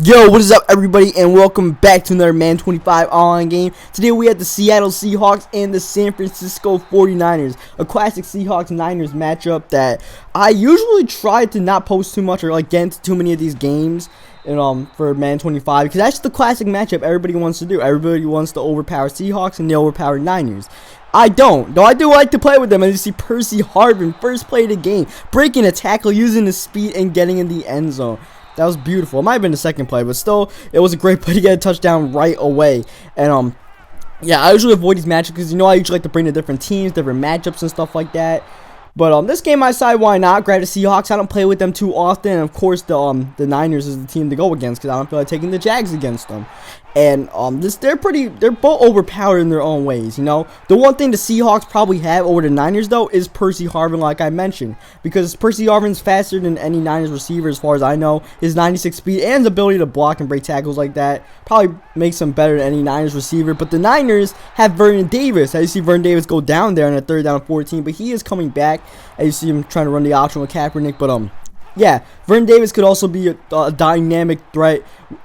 Yo, what is up, everybody, and welcome back to another Madden 25 online game. Today we have the Seattle Seahawks and the San Francisco 49ers, a classic Seahawks-Niners matchup that I usually try to not post too much or get into too many of these games for Madden 25, because that's the classic matchup everybody wants to do. Everybody wants to overpower Seahawks and the overpowered Niners. I don't, though I do like to play with them. And you see Percy Harvin, first play of the game, breaking a tackle, using his speed, and getting in the end zone. That was beautiful. It might have been the second play, but still, it was a great play to get a touchdown right away. And, yeah, I usually avoid these matchups because, I usually like to bring the different teams, different matchups and stuff like that. But, this game I decide why not. Grab the Seahawks. I don't play with them too often. And, of course, the Niners is the team to go against because I don't feel like taking the Jags against them. And they're both overpowered in their own ways, The one thing the Seahawks probably have over the Niners, though, is Percy Harvin, like I mentioned. Because Percy Harvin's faster than any Niners receiver, as far as I know. His 96 speed and his ability to block and break tackles like that probably makes him better than any Niners receiver. But the Niners have Vernon Davis. As you see Vernon Davis go down there on a 3rd down and 14, but he is coming back. As you see him trying to run the option with Kaepernick, but yeah, Vernon Davis could also be a dynamic threat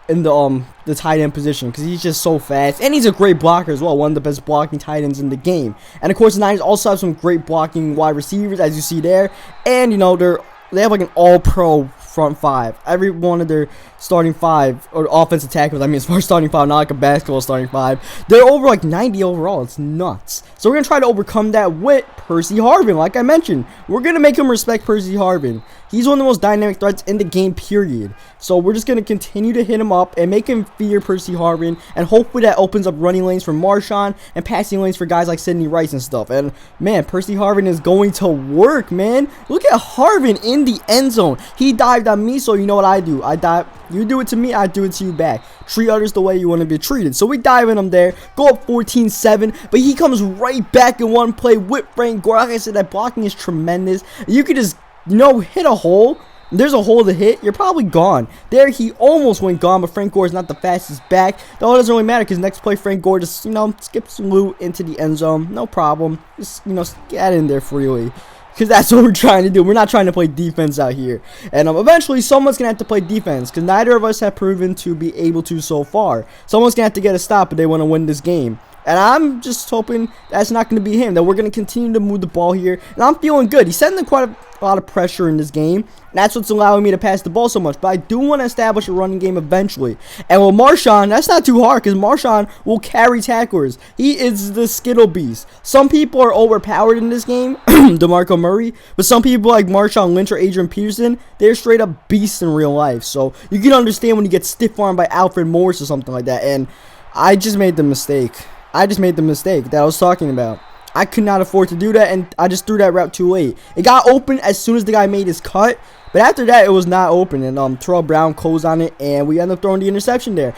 in the tight end position because he's just so fast, and he's a great blocker as well, one of the best blocking tight ends in the game. And of course, the Niners also have some great blocking wide receivers, as you see there, and they have like an all-pro front five. Every one of their starting five, or offensive tackles, as far as starting five, not like a basketball starting five, they're over like 90 overall. It's nuts. So we're going to try to overcome that with Percy Harvin. Like I mentioned, we're going to make him respect Percy Harvin. He's one of the most dynamic threats in the game, period. So we're just going to continue to hit him up and make him fear Percy Harvin, and hopefully that opens up running lanes for Marshawn and passing lanes for guys like Sidney Rice and stuff. And man, Percy Harvin is going to work, man. Look at Harvin in the end zone. He dived on me, so you know what I do. I dive. You do it to me, I do it to you back. Treat others the way you want to be treated. So we dive in him there, go up 14-7, but he comes right back in one play with Frank Gore. Like I said, that blocking is tremendous. You could just, hit a hole. There's a hole to hit, you're probably gone. There, he almost went gone, but Frank Gore is not the fastest back. Though it doesn't really matter, because next play, Frank Gore just, skips loot into the end zone. No problem. Just, get in there freely. Because that's what we're trying to do. We're not trying to play defense out here. And eventually, someone's going to have to play defense. Because neither of us have proven to be able to so far. Someone's going to have to get a stop if they want to win this game. And I'm just hoping that's not going to be him. That we're going to continue to move the ball here. And I'm feeling good. He's sending quite a lot of pressure in this game. And that's what's allowing me to pass the ball so much. But I do want to establish a running game eventually. And with Marshawn, that's not too hard. Because Marshawn will carry tacklers. He is the Skittle Beast. Some people are overpowered in this game. DeMarco Murray. But some people like Marshawn Lynch or Adrian Peterson, they're straight up beasts in real life. So you can understand when you get stiff-armed by Alfred Morris or something like that. And I just made the mistake. That I was talking about. I could not afford to do that, and I just threw that route too late. It got open as soon as the guy made his cut, but after that, it was not open, and Terrell Brown closed on it, and we ended up throwing the interception there.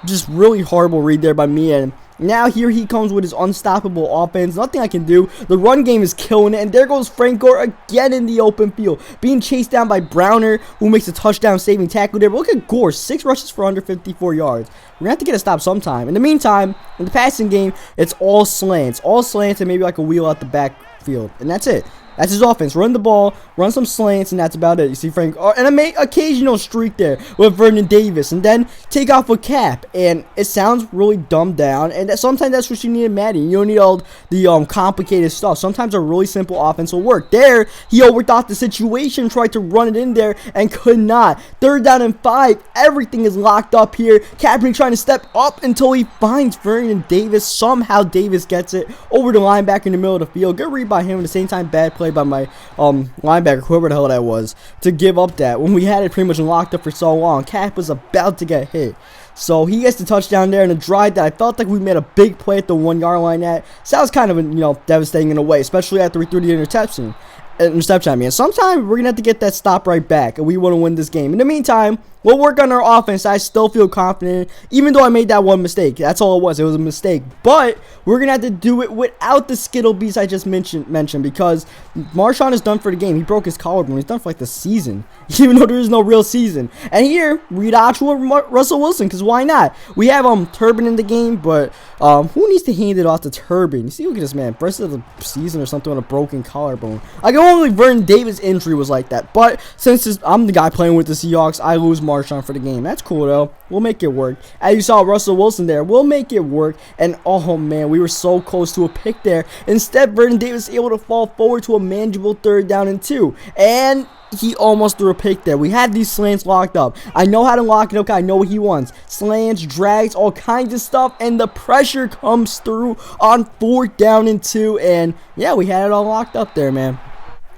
Just really horrible read there by me, and now here he comes with his unstoppable offense. Nothing I can do. The run game is killing it. And there goes Frank Gore again in the open field. Being chased down by Browner, who makes a touchdown saving tackle there. But look at Gore. 6 rushes for under 54 yards. We're going to have to get a stop sometime. In the meantime, in the passing game, it's all slants. All slants and maybe like a wheel out the backfield. And that's it. That's his offense. Run the ball, run some slants, and that's about it. You see Frank, and an occasional streak there with Vernon Davis, and then take off with Cap. And it sounds really dumbed down, and sometimes that's what you need in Madden. You don't need all the complicated stuff. Sometimes a really simple offense will work. There, he overthought the situation, tried to run it in there, and could not. 3rd down and 5. Everything is locked up here. Kaepernick trying to step up until he finds Vernon Davis. Somehow Davis gets it over the linebacker in the middle of the field. Good read by him. At the same time, bad play by my linebacker, whoever the hell that was, to give up that when we had it pretty much locked up for so long. Cap was about to get hit, so he gets the touchdown there in a drive that I felt like we made a big play at the 1-yard line. That sounds kind of devastating in a way, especially after we threw the interception. Sometimes we're gonna have to get that stop right back, and we want to win this game. In the meantime, we'll work on our offense. I still feel confident, even though I made that one mistake. That's all it was. It was a mistake. But we're gonna have to do it without the Skittle Beast I just mentioned, because Marshawn is done for the game. He broke his collarbone. He's done for like the season, even though there is no real season. And here, read option with Russell Wilson, because why not? We have Turbin in the game, but who needs to hand it off to Turbin? You see, look at this man, rest of the season or something with a broken collarbone. Like only Vernon Davis' injury was like that. But since I'm the guy playing with the Seahawks, I lose Marshawn for the game. That's cool, though. We'll make it work. As you saw Russell Wilson there, we'll make it work. And, oh, man, we were so close to a pick there. Instead, Vernon Davis able to fall forward to a manageable 3rd down and 2. And he almost threw a pick there. We had these slants locked up. I know how to lock it up. I know what he wants. Slants, drags, all kinds of stuff. And the pressure comes through on 4th down and 2. And, yeah, we had it all locked up there, man.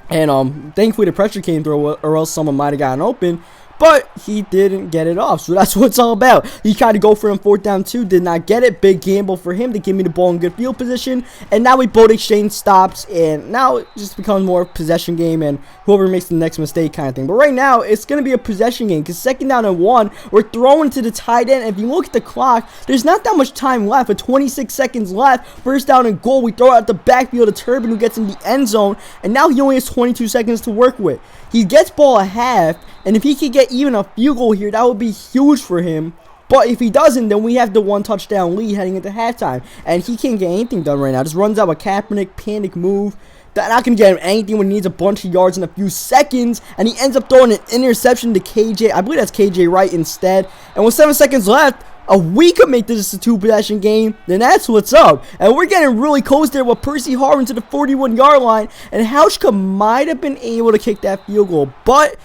And thankfully the pressure came through, or else someone might have gotten open. But he didn't get it off, so that's what it's all about. He tried to go for him 4th down 2, did not get it. Big gamble for him to give me the ball in good field position. And now we both exchange stops, and now it just becomes more possession game, and whoever makes the next mistake kind of thing. But right now, it's going to be a possession game, because 2nd down and 1, we're throwing to the tight end. If you look at the clock, there's not that much time left. With 26 seconds left, 1st down and goal, we throw out the backfield to Turbin, who gets in the end zone, and now he only has 22 seconds to work with. He gets ball a half, and if he could get even a field goal here, that would be huge for him. But if he doesn't, then we have the 1 touchdown lead heading into halftime. And he can't get anything done right now. Just runs out with Kaepernick, panic move. They're not going to get him anything when he needs a bunch of yards in a few seconds. And he ends up throwing an interception to KJ. I believe that's KJ Wright instead. And with 7 seconds left, we could make this a 2-possession game, then that's what's up. And we're getting really close there with Percy Harvin to the 41-yard line. And Hauschka might have been able to kick that field goal, but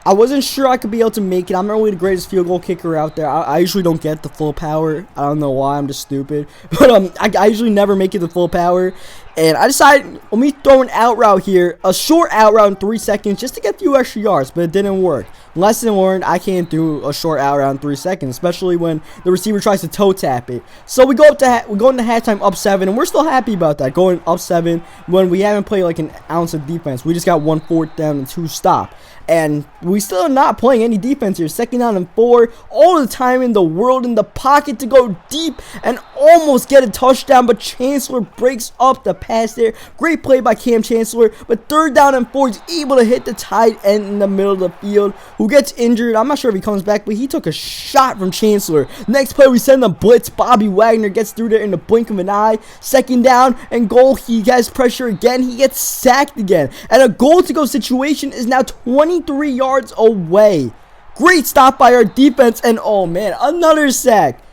I wasn't sure I could be able to make it. I'm not really the greatest field goal kicker out there. I usually don't get the full power. I don't know why. I'm just stupid. But I usually never make it the full power. And I decided, let me throw an out route here. A short out route in 3 seconds just to get a few extra yards. But it didn't work. Lesson learned, I can't do a short out route in 3 seconds. Especially when the receiver tries to toe tap it. So we go into halftime up 7. And we're still happy about that. Going up 7 when we haven't played like an ounce of defense. We just got 1 4th down and 2 stop. And we still are not playing any defense here. 2nd down and 4. All the time in the world in the pocket to go deep and almost get a touchdown. But Chancellor breaks up the pass there. Great play by Cam Chancellor. But 3rd down and 4 is able to hit the tight end in the middle of the field, who gets injured. I'm not sure if he comes back, but he took a shot from Chancellor. Next play, we send a blitz. Bobby Wagner gets through there in the blink of an eye. 2nd down and goal. He gets pressure again. He gets sacked again. And a goal-to-go situation is now 23 yards away. Great stop by our defense. And oh man, another sack.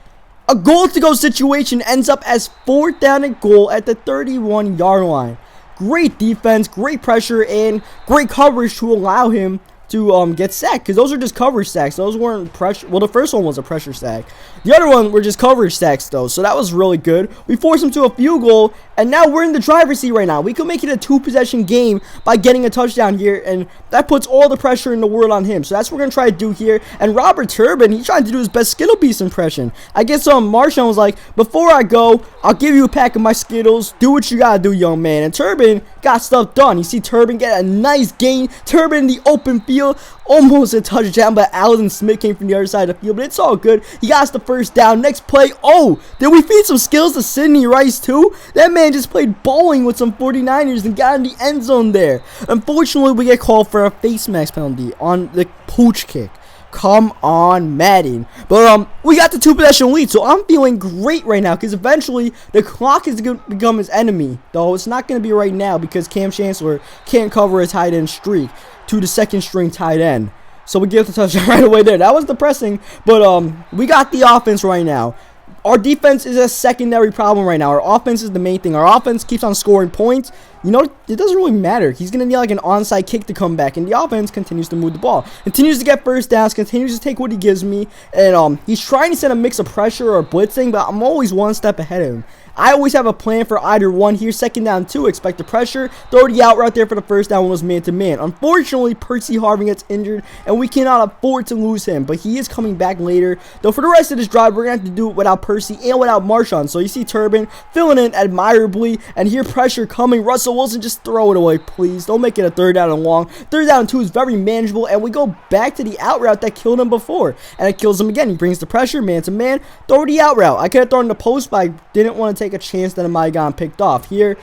A goal-to-go situation ends up as 4th down and goal at the 31-yard line. Great defense, great pressure, and great coverage to allow him to get sacked, because those are just coverage sacks. Those weren't pressure. Well, the first one was a pressure sack. The other one were just coverage sacks, though, so that was really good. We forced him to a field goal, and now we're in the driver's seat right now. We could make it a 2-possession game by getting a touchdown here, and that puts all the pressure in the world on him. So that's what we're going to try to do here. And Robert Turbin, he's trying to do his best Skittle Beast impression. I guess Marshawn was like, before I go, I'll give you a pack of my Skittles. Do what you got to do, young man. And Turbin got stuff done. You see Turbin get a nice gain. Turbin in the open field. Almost a touchdown, but Alden Smith came from the other side of the field, but it's all good. He got us the 1st down. Next play, oh, did we feed some skills to Sidney Rice too? That man just played bowling with some 49ers and got in the end zone there. Unfortunately, we get called for a face mask penalty on the pooch kick. Come on, Madden. But we got the 2-possession lead, so I'm feeling great right now, because eventually the clock is going to become his enemy. Though it's not going to be right now, because Cam Chancellor can't cover a tight end streak to the 2nd string tight end. So we get the touchdown right away there. That was depressing, but we got the offense right now. Our defense is a secondary problem right now. Our offense is the main thing. Our offense keeps on scoring points. You know, it doesn't really matter. He's going to need like an onside kick to come back. And the offense continues to move the ball. Continues to get 1st downs. Continues to take what he gives me. And he's trying to send a mix of pressure or blitzing. But I'm always 1 step ahead of him. I always have a plan for either one here. 2nd down 2. Expect the pressure. Throw the out right there for the 1st down when it was man-to-man. Unfortunately, Percy Harvin gets injured. And we cannot afford to lose him. But he is coming back later. Though for the rest of this drive, we're going to have to do it without Percy and without Marshawn. So you see Turbin filling in admirably. And here pressure coming. Russell Wilson, just throw it away, please. Don't make it a 3rd down and long. 3rd down and 2 is very manageable. And we go back to the out route that killed him before. And it kills him again. He brings the pressure, man-to-man. Throw the out route. I could have thrown the post, but I didn't want to take a chance that I might have gotten picked off. Here,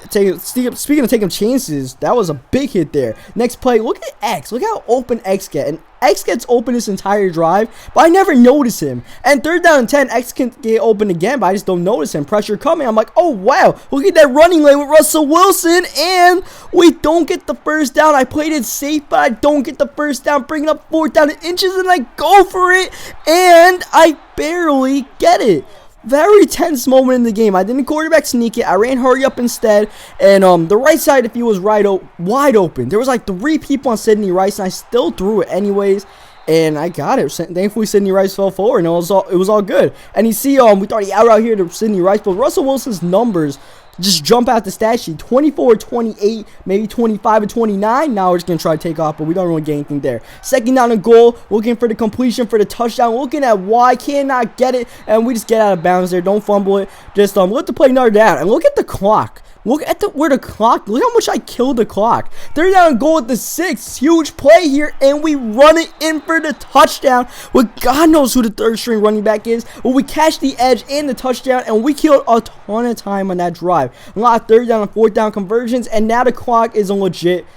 speaking of taking chances, that was a big hit there. Next play, look at X. Look how open X get. And X gets open this entire drive, but I never notice him. And 3rd down and 10, X can get open again, but I just don't notice him. Pressure coming. I'm like, oh wow, look at that running lane with Russell Wilson, and we don't get the first down. I played it safe, but I don't get the first down. Bringing up 4th down and inches, and I go for it, and I barely get it. Very tense moment in the game. I didn't quarterback sneak it. I ran hurry up instead. And the right side, if he was wide open, there was like 3 people on Sidney Rice, and I still threw it anyways. And I got it. Thankfully, Sidney Rice fell forward, and it was all good. And you see, we thought he out here to Sidney Rice, but Russell Wilson's numbers just jump out the stat sheet. 24-28, maybe 25-29. Now we're just going to try to take off, but we don't really get anything there. 2nd down and goal, looking for the completion for the touchdown, looking at why, cannot get it, and we just get out of bounds there. Don't fumble it. Just let the play another down. And look at the clock. Look at look how much I killed the clock. 3rd down and goal at the 6. Huge play here, and we run it in for the touchdown. Well, God knows who the 3rd string running back is. But we catch the edge and the touchdown, and we killed a ton of time on that drive. A lot of 3rd down and 4th down conversions, and now the clock is legit.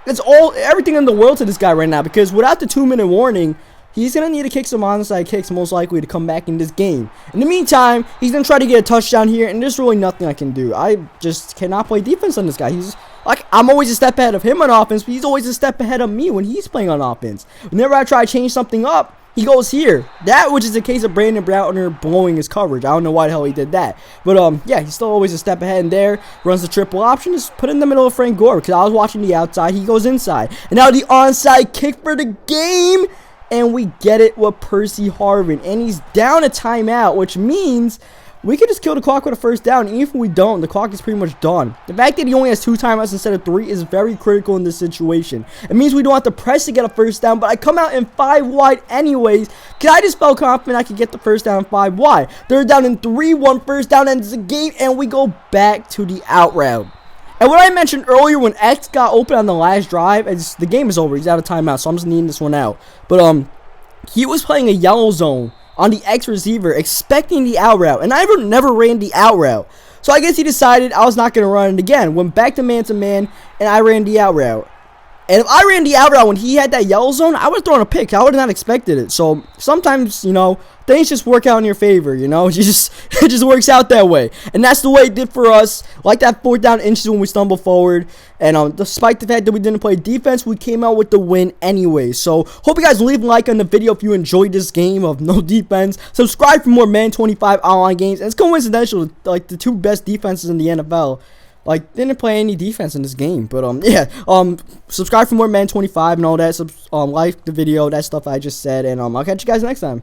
It's everything in the world to this guy right now, because without the 2-minute warning, he's going to need to kick some onside kicks, most likely, to come back in this game. In the meantime, he's going to try to get a touchdown here, and there's really nothing I can do. I just cannot play defense on this guy. He's like, I'm always a step ahead of him on offense, but he's always a step ahead of me when he's playing on offense. Whenever I try to change something up, he goes here. That, which is the case of Brandon Browner blowing his coverage. I don't know why the hell he did that. But, yeah, he's still always a step ahead in there. Runs the triple option. Just put in the middle of Frank Gore, because I was watching the outside. He goes inside. And now the onside kick for the game. And we get it with Percy Harvin. And he's down a timeout, which means we can just kill the clock with a 1st down. Even if we don't, the clock is pretty much done. The fact that he only has 2 timeouts instead of 3 is very critical in this situation. It means we don't have to press to get a 1st down, but I come out in 5 wide anyways, because I just felt confident I could get the 1st down 5 wide. 3rd down and 3, 1 1st down ends the game, and we go back to the out route. And what I mentioned earlier, when X got open on the last drive, the game is over. He's out of timeout, so I'm just needing this one out. But he was playing a yellow zone on the X receiver, expecting the out route, and I never ran the out route. So I guess he decided I was not going to run it again. Went back to man, and I ran the out route. And if I ran the out route when he had that yellow zone, I would have thrown a pick. I would have not expected it. So sometimes, things just work out in your favor, It just works out that way. And that's the way it did for us. Like that 4th down inches when we stumbled forward. And despite the fact that we didn't play defense, we came out with the win anyway. So hope you guys leave a like on the video if you enjoyed this game of no defense. Subscribe for more Madden 25 online games. And it's coincidental, like the 2 best defenses in the NFL. Like, didn't play any defense in this game. But, yeah. Subscribe for more Madden 25 and all that. Like the video, that stuff I just said. And, I'll catch you guys next time.